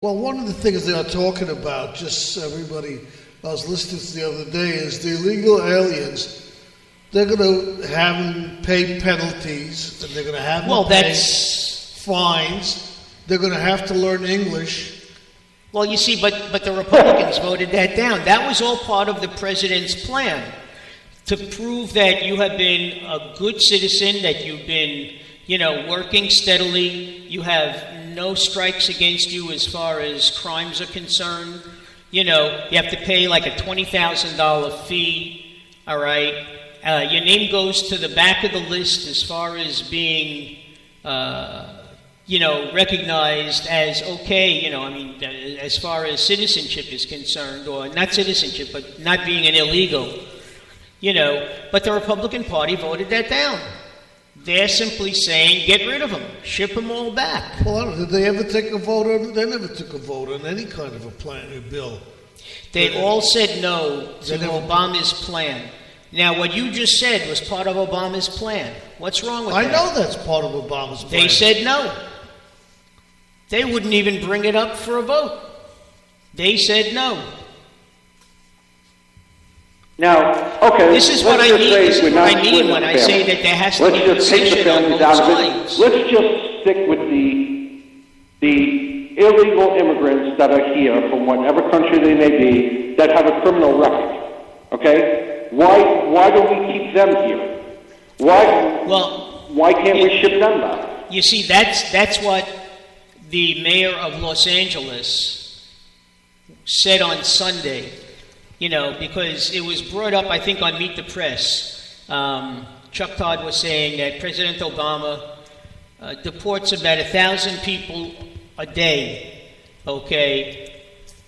Well, one of the things they are talking about, just everybody I was listening to the other day, is the illegal aliens. They're going to have them pay penalties, and they're going to have them pay fines. They're going to have to learn English. Well, you see, but the Republicans voted that down. That was all part of the president's plan to prove that you have been a good citizen, that you've been, working steadily. You have no strikes against you as far as crimes are concerned. You have to pay like a $20,000 fee, all right? Your name goes to the back of the list as far as being, recognized as okay, as far as citizenship is concerned, or not citizenship, but not being an illegal, But the Republican Party voted that down. They're simply saying, get rid of them, ship them all back. Well, did they ever take a vote on? They never took a vote on any kind of a plan or bill. They all said no to Obama's plan. Now, what you just said was part of Obama's plan. What's wrong with that? I know that's part of Obama's plan. They said no. They wouldn't even bring it up for a vote. They said no. Now, okay. This is what I mean. This is what I mean when I say that there has to be concession on both sides. Let's just stick with the illegal immigrants that are here from whatever country they may be that have a criminal record. Okay? Why do we keep them here? Why can't we ship them back? You see, that's what the mayor of Los Angeles said on Sunday. Because it was brought up, I think, on Meet the Press. Chuck Todd was saying that President Obama deports about 1,000 people a day, okay?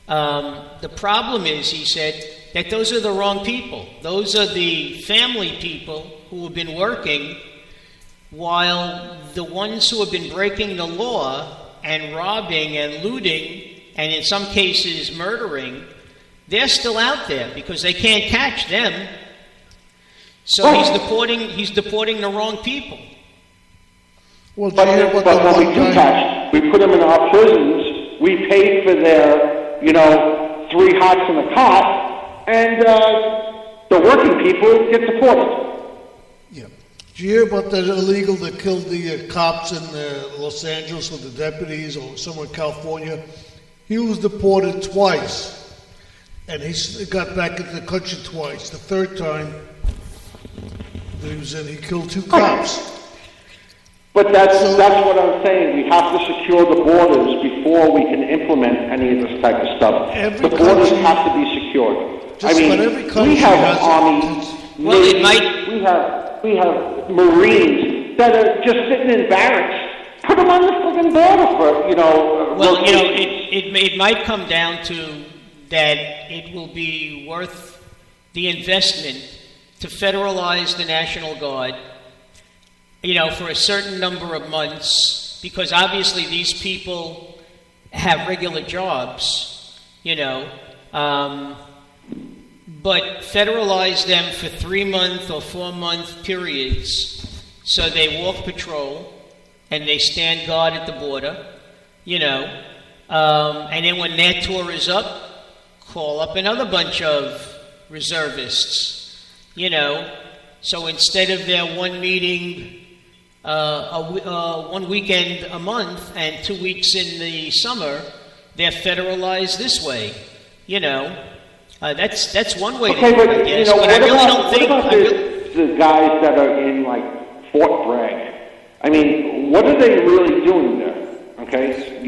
The problem is, he said, that those are the wrong people. Those are the family people who have been working, while the ones who have been breaking the law and robbing and looting, and in some cases murdering, they're still out there because they can't catch them. So he's deporting the wrong people. Well, but when we do catch, we put them in our prisons. We pay for their, 3 hots in a cot, and the working people get deported. Yeah. Did you hear about that illegal that killed the cops in Los Angeles with the deputies, or somewhere in California? He was deported twice. And he got back into the country twice. The third time that he was in, he killed 2 cops. But that's what I'm saying. We have to secure the borders before we can implement any of this type of stuff. The borders have to be secured. We have armies. We have Marines that are just sitting in barracks. Put them on the fucking border for, it might come down to that it will be worth the investment to federalize the National Guard, for a certain number of months, because obviously these people have regular jobs, but federalize them for 3-month or 4-month periods, so they walk patrol and they stand guard at the border, and then when their tour is up, call up another bunch of reservists, So instead of their one meeting, one weekend a month and 2 weeks in the summer, they're federalized this way, That's one way to do it, I guess. But I really don't think... the guys that are in, Fort Bragg? I mean, what are they really doing there? Okay?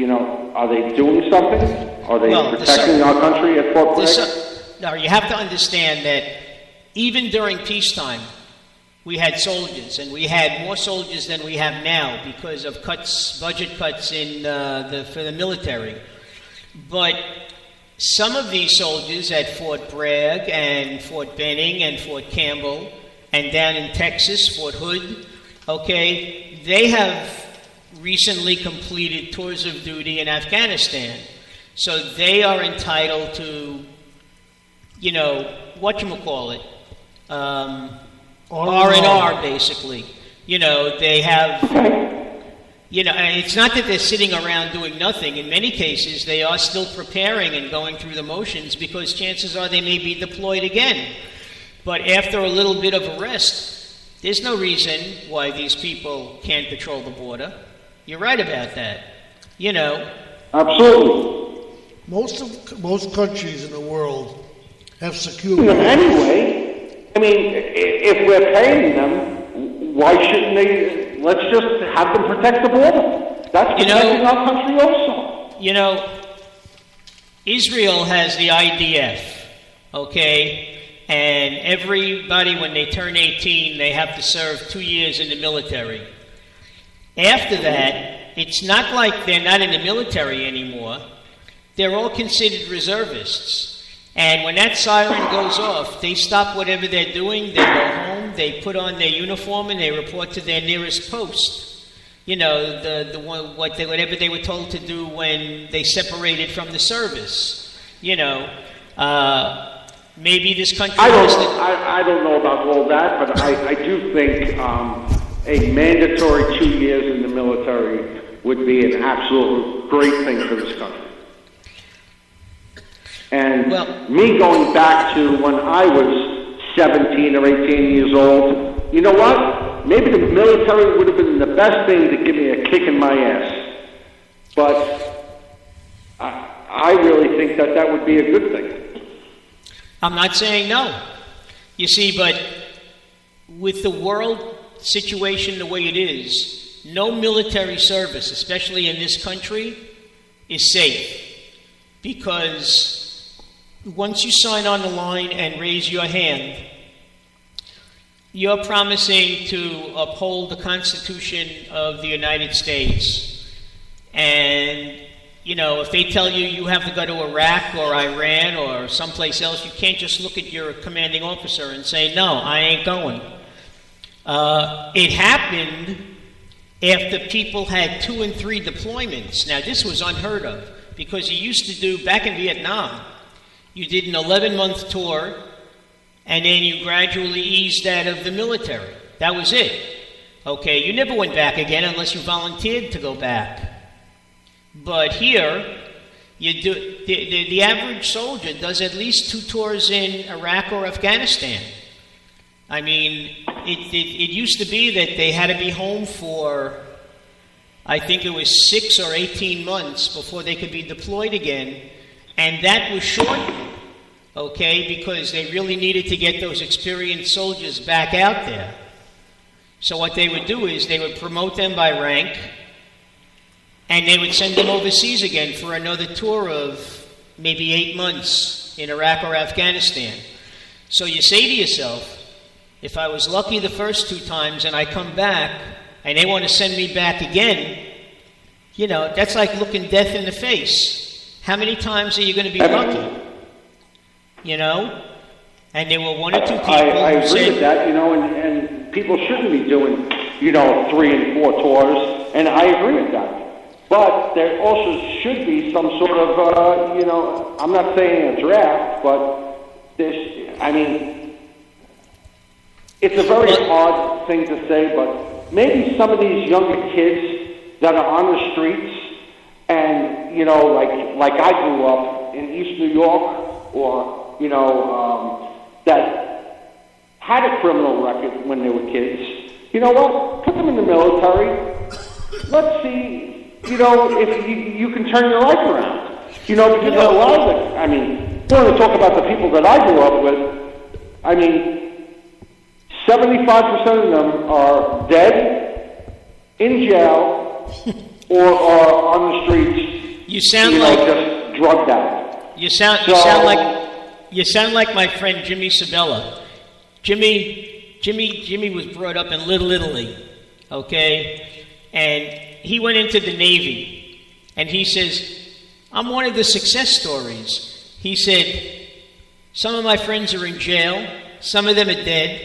Are they doing something? Are they protecting our country at Fort Bragg? No, you have to understand that even during peacetime, we had soldiers, and we had more soldiers than we have now because of budget cuts for the military. But some of these soldiers at Fort Bragg and Fort Benning and Fort Campbell and down in Texas, Fort Hood, okay, they have recently completed tours of duty in Afghanistan. So they are entitled to, R&R, basically. They have, it's not that they're sitting around doing nothing. In many cases, they are still preparing and going through the motions because chances are they may be deployed again. But after a little bit of a rest, there's no reason why these people can't patrol the border. You're right about that. Absolutely. Most countries in the world have secure. Anyway, I mean, if we're paying them, why shouldn't they? Let's just have them protect the border. That's protecting our country also. Israel has the IDF, okay? And everybody, when they turn 18, they have to serve 2 years in the military. After that, it's not like they're not in the military anymore. They're all considered reservists. And when that siren goes off, they stop whatever they're doing, they go home, they put on their uniform, and they report to their nearest post. Whatever they were told to do when they separated from the service. Maybe this country... I don't know about all that, but I do think a mandatory 2 years in the military would be an absolute great thing for this country. And me going back to when I was 17 or 18 years old, you know what? Maybe the military would have been the best thing to give me a kick in my ass. But I really think that would be a good thing. I'm not saying no. You see, but with the world situation the way it is, no military service, especially in this country, is safe. Because once you sign on the line and raise your hand, you're promising to uphold the Constitution of the United States. And, if they tell you you have to go to Iraq or Iran or someplace else, you can't just look at your commanding officer and say, no, I ain't going. It happened after people had 2 and 3 deployments. Now, this was unheard of because you used to do, back in Vietnam, you did an 11-month tour, and then you gradually eased out of the military. That was it. Okay, you never went back again unless you volunteered to go back. But here, you do the average soldier does at least 2 tours in Iraq or Afghanistan. I mean, it used to be that they had to be home for, I think it was 6 or 18 months before they could be deployed again. And that was shortened, okay, because they really needed to get those experienced soldiers back out there. So what they would do is they would promote them by rank, and they would send them overseas again for another tour of maybe 8 months in Iraq or Afghanistan. So you say to yourself, if I was lucky the first 2 times and I come back and they want to send me back again, that's like looking death in the face. How many times are you going to be lucky? And there were 1 or 2 people I who agree said... with that, and people shouldn't be doing, 3 and 4 tours, and I agree with that. But there also should be some sort of, I'm not saying a draft, but it's a very hard thing to say, but maybe some of these younger kids that are on the streets and, like I grew up in East New York or, that had a criminal record when they were kids, you know what? Put them in the military. Let's see, if you can turn your life around. Because a lot of it, when we talk about the people that I grew up with, 75% of them are dead, in jail, or are on the streets. You sound just drugged out. You sound like my friend Jimmy Sabella. Jimmy was brought up in Little Italy, okay? And he went into the Navy, and he says, I'm one of the success stories. He said, some of my friends are in jail, some of them are dead.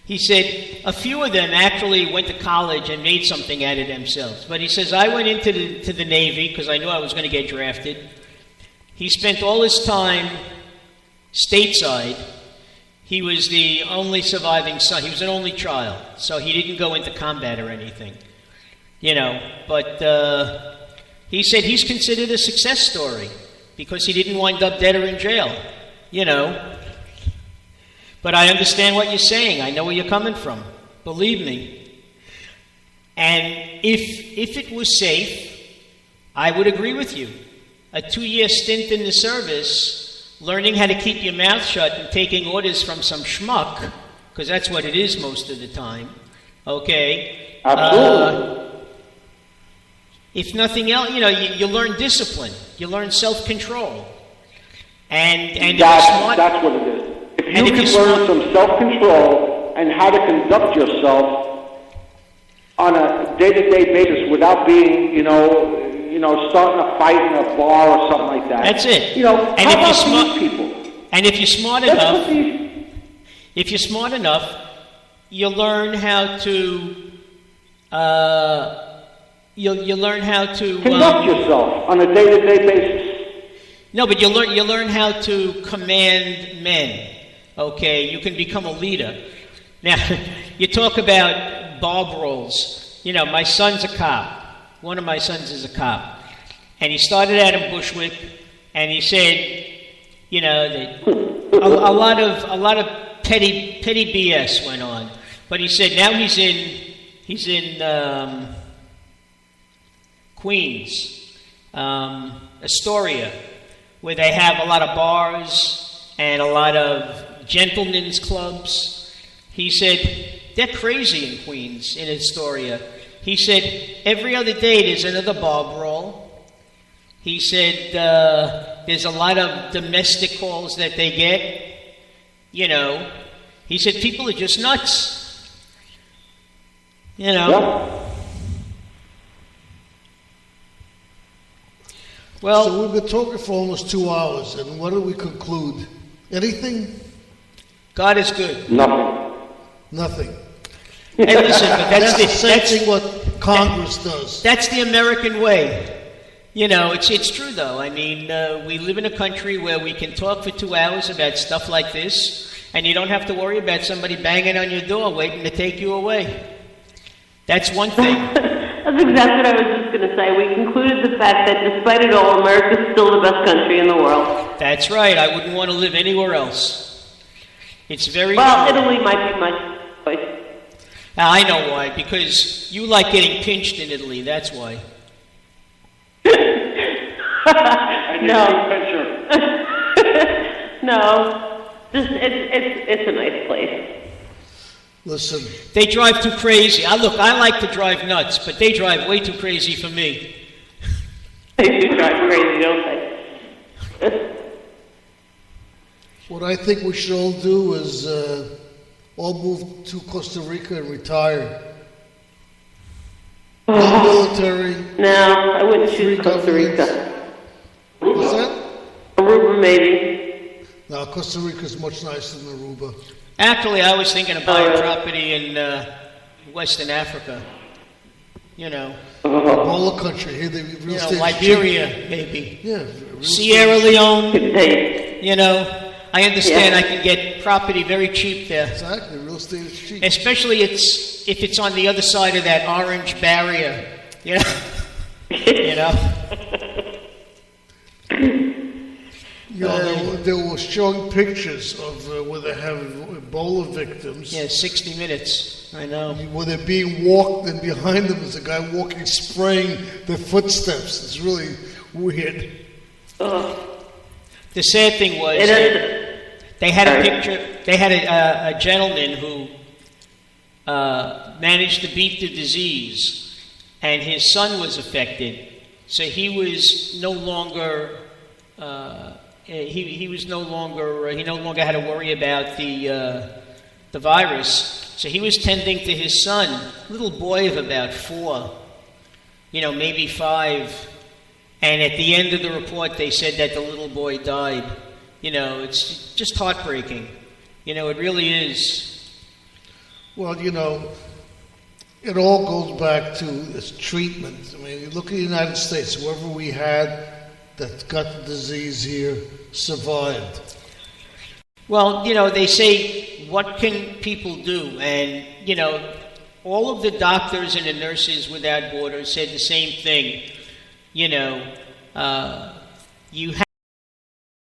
He said, a few of them actually went to college and made something out of themselves. But he says, I went into the Navy because I knew I was going to get drafted. He spent all his time stateside. He was the only surviving son. He was an only child, so he didn't go into combat or anything. But he said he's considered a success story because he didn't wind up dead or in jail, But I understand what you're saying. I know where you're coming from. Believe me. And if it was safe, I would agree with you. A 2-year stint in the service, learning how to keep your mouth shut and taking orders from some schmuck, because that's what it is most of the time, okay? Absolutely. If nothing else, you learn discipline. You learn self-control. And that's what it is. If you can learn some self-control and how to conduct yourself on a day-to-day basis without being, starting a fight in a bar or something like that. That's it. How about these people? And if you're smart enough, you'll learn how to. You'll learn how to conduct yourself on a day-to-day basis. No, but you'll learn how to command men. Okay, you can become a leader. Now, you talk about bar brawls. My son's a cop. One of my sons is a cop. And he started out in Bushwick, and he said, that a lot of petty BS went on. But he said now he's in Queens, Astoria, where they have a lot of bars and a lot of gentlemen's clubs. He said, they're crazy in Queens, in Astoria. He said, every other day there's another bar brawl. He said, there's a lot of domestic calls that they get. He said, people are just nuts. Yeah. Well, so we've been talking for almost 2 hours, and what do we conclude? Anything? God is good. Nothing. And listen, but that's what Congress does. That's the American way. It's true though. I mean, we live in a country where we can talk for 2 hours about stuff like this, and you don't have to worry about somebody banging on your door waiting to take you away. That's one thing. That's exactly what I was just going to say. We concluded the fact that despite it all, America is still the best country in the world. That's right. I wouldn't want to live anywhere else. It's very true. Italy might be my choice. Now, I know why. Because you like getting pinched in Italy. That's why. No. No. It's a nice place. Listen. They drive too crazy. I like to drive nuts, but they drive way too crazy for me. They do drive crazy, don't they? What I think we should all do is all move to Costa Rica and retire. No military. No, I wouldn't choose Costa Rica. What's that? Aruba, maybe. No, Costa Rica is much nicer than Aruba. Actually, I was thinking of buying property in Western Africa. Ebola country. Here, the real estate. Liberia, maybe. Yeah. Sierra Leone. I understand I can get property very cheap there. Exactly, real estate is cheap. Especially if it's on the other side of that orange barrier. They were showing pictures of where they have Ebola victims. Yeah, 60 Minutes. I know. Where they're being walked, and behind them is a guy walking, spraying their footsteps. It's really weird. The sad thing was they had a picture. They had a gentleman who managed to beat the disease, and his son was affected. So he was no longer. He no longer had to worry about the virus. So he was tending to his son, little boy of about 4, maybe 5. And at the end of the report, they said that the little boy died. It's just heartbreaking. It really is. Well, it all goes back to this treatment. I mean, you look at the United States, whoever we had that got the disease here survived. Well, they say, what can people do? And, all of the doctors and the nurses without borders said the same thing. You know, you